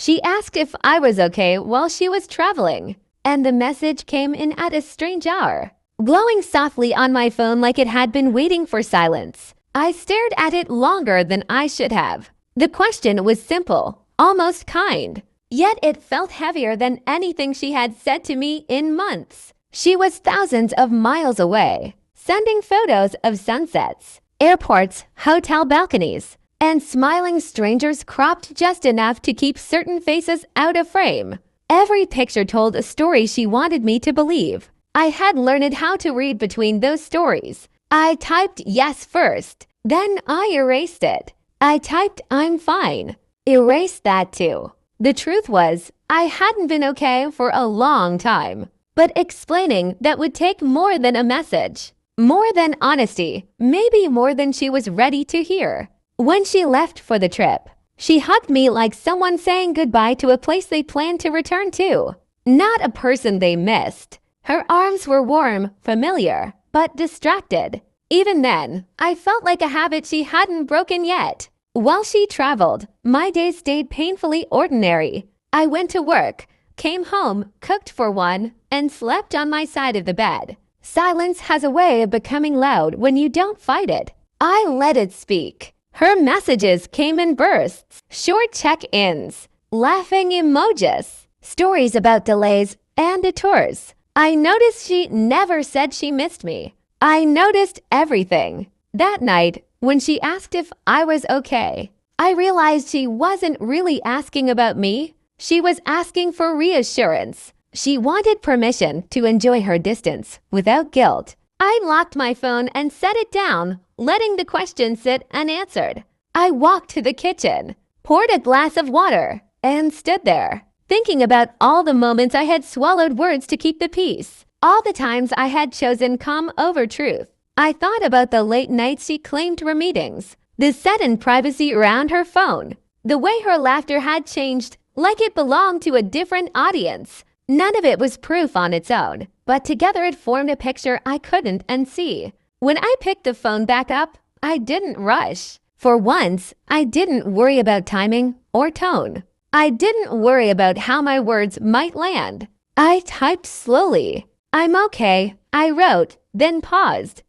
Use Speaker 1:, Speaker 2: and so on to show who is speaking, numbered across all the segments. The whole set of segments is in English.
Speaker 1: She asked if I was okay while she was traveling, and the message came in at a strange hour, glowing softly on my phone like it had been waiting for silence. I stared at it longer than I should have. The question was simple, almost kind, yet it felt heavier than anything she had said to me in months. She was thousands of miles away, sending photos of sunsets, airports, hotel balconies, and smiling strangers cropped just enough to keep certain faces out of frame. Every picture told a story she wanted me to believe. I had learned how to read between those stories. I typed yes first, then I erased it. I typed I'm fine, erased that too. The truth was, I hadn't been okay for a long time, but explaining that would take more than a message, more than honesty, maybe more than she was ready to hear. When she left for the trip, she hugged me like someone saying goodbye to a place they planned to return to, not a person they missed. Her arms were warm, familiar, but distracted. Even then, I felt like a habit she hadn't broken yet. While she traveled, my days stayed painfully ordinary. I went to work, came home, cooked for one, and slept on my side of the bed. Silence has a way of becoming loud when you don't fight it. I let it speak. Her messages came in bursts, short check-ins, laughing emojis, stories about delays and detours. I noticed she never said she missed me. I noticed everything. That night, when she asked if I was okay, I realized she wasn't really asking about me. She was asking for reassurance. She wanted permission to enjoy her distance without guilt. I locked my phone and set it down, letting the question sit unanswered. I walked to the kitchen, poured a glass of water, and stood there, thinking about all the moments I had swallowed words to keep the peace, all the times I had chosen calm over truth. I thought about the late nights she claimed were meetings, the sudden privacy around her phone, the way her laughter had changed, like it belonged to a different audience. None of it was proof on its own, but together it formed a picture I couldn't unsee. When I picked the phone back up, I didn't rush. For once, I didn't worry about timing or tone. I didn't worry about how my words might land. I typed slowly. I'm okay, I wrote, then paused.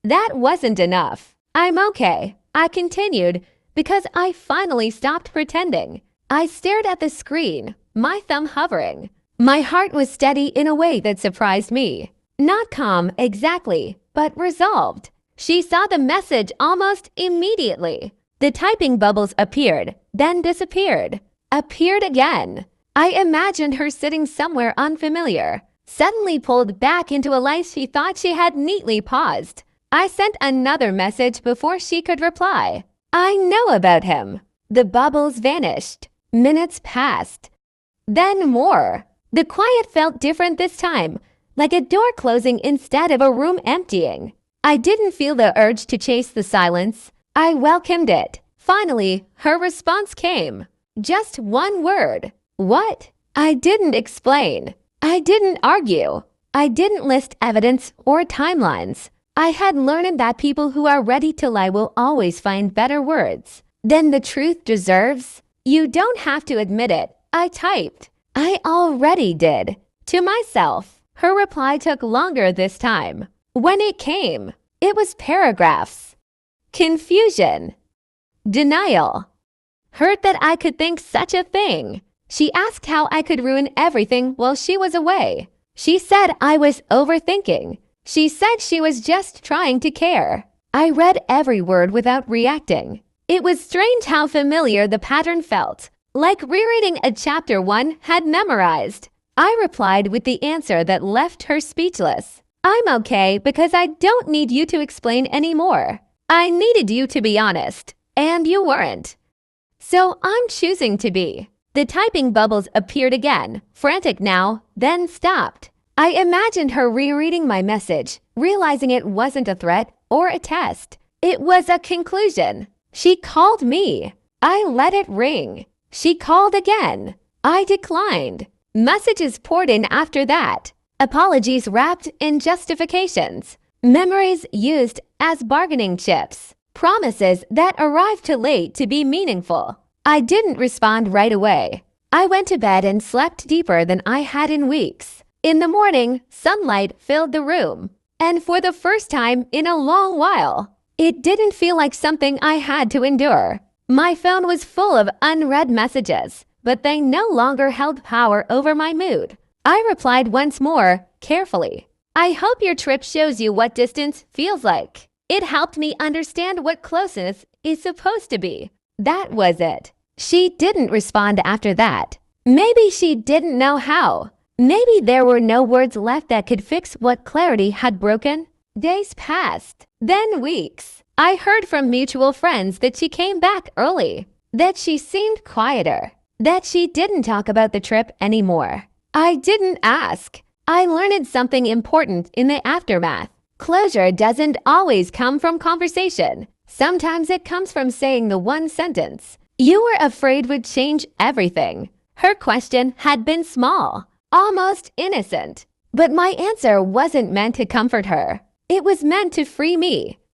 Speaker 1: That wasn't enough. I'm okay, I continued, because I finally stopped pretending. I stared at the screen, my thumb hovering. My heart was steady in a way that surprised me. Not calm exactly, but resolved. She saw the message almost immediately. The typing bubbles appeared, then disappeared, appeared again. I imagined her sitting somewhere unfamiliar, suddenly pulled back into a life she thought she had neatly paused. I sent another message before she could reply. I know about him. The bubbles vanished. Minutes passed. Then more. The quiet felt different this time, like a door closing instead of a room emptying. I didn't feel the urge to chase the silence. I welcomed it. Finally, her response came. Just one word. What? I didn't explain. I didn't argue. I didn't list evidence or timelines. I had learned that people who are ready to lie will always find better words than the truth deserves. You don't have to admit it. I typed. I already did. To myself. Her reply took longer this time. When it came, it was paragraphs. Confusion. Denial. Hurt that I could think such a thing. She asked how I could ruin everything while she was away. She said I was overthinking. She said she was just trying to care. I read every word without reacting. It was strange how familiar the pattern felt, like rereading a chapter one had memorized. I replied with the answer that left her speechless. I'm okay because I don't need you to explain anymore. I needed you to be honest, and you weren't. So I'm choosing to be. The typing bubbles appeared again, frantic now, then stopped. I imagined her rereading my message, realizing it wasn't a threat or a test. It was a conclusion. She called me. I let it ring. She called again. I declined. Messages poured in after that. Apologies wrapped in justifications. Memories used as bargaining chips. Promises that arrived too late to be meaningful. I didn't respond right away. I went to bed and slept deeper than I had in weeks. In the morning, sunlight filled the room. And for the first time in a long while, it didn't feel like something I had to endure. My phone was full of unread messages, but they no longer held power over my mood. I replied once more, carefully. I hope your trip shows you what distance feels like. It helped me understand what closeness is supposed to be. That was it. She didn't respond after that. Maybe she didn't know how. Maybe there were no words left that could fix what clarity had broken. Days passed, then weeks. I heard from mutual friends that she came back early, that she seemed quieter, that she didn't talk about the trip anymore. I didn't ask. I learned something important in the aftermath. Closure doesn't always come from conversation. Sometimes it comes from saying the one sentence you were afraid would change everything. Her question had been small, almost innocent, but my answer wasn't meant to comfort her. It was meant to free me.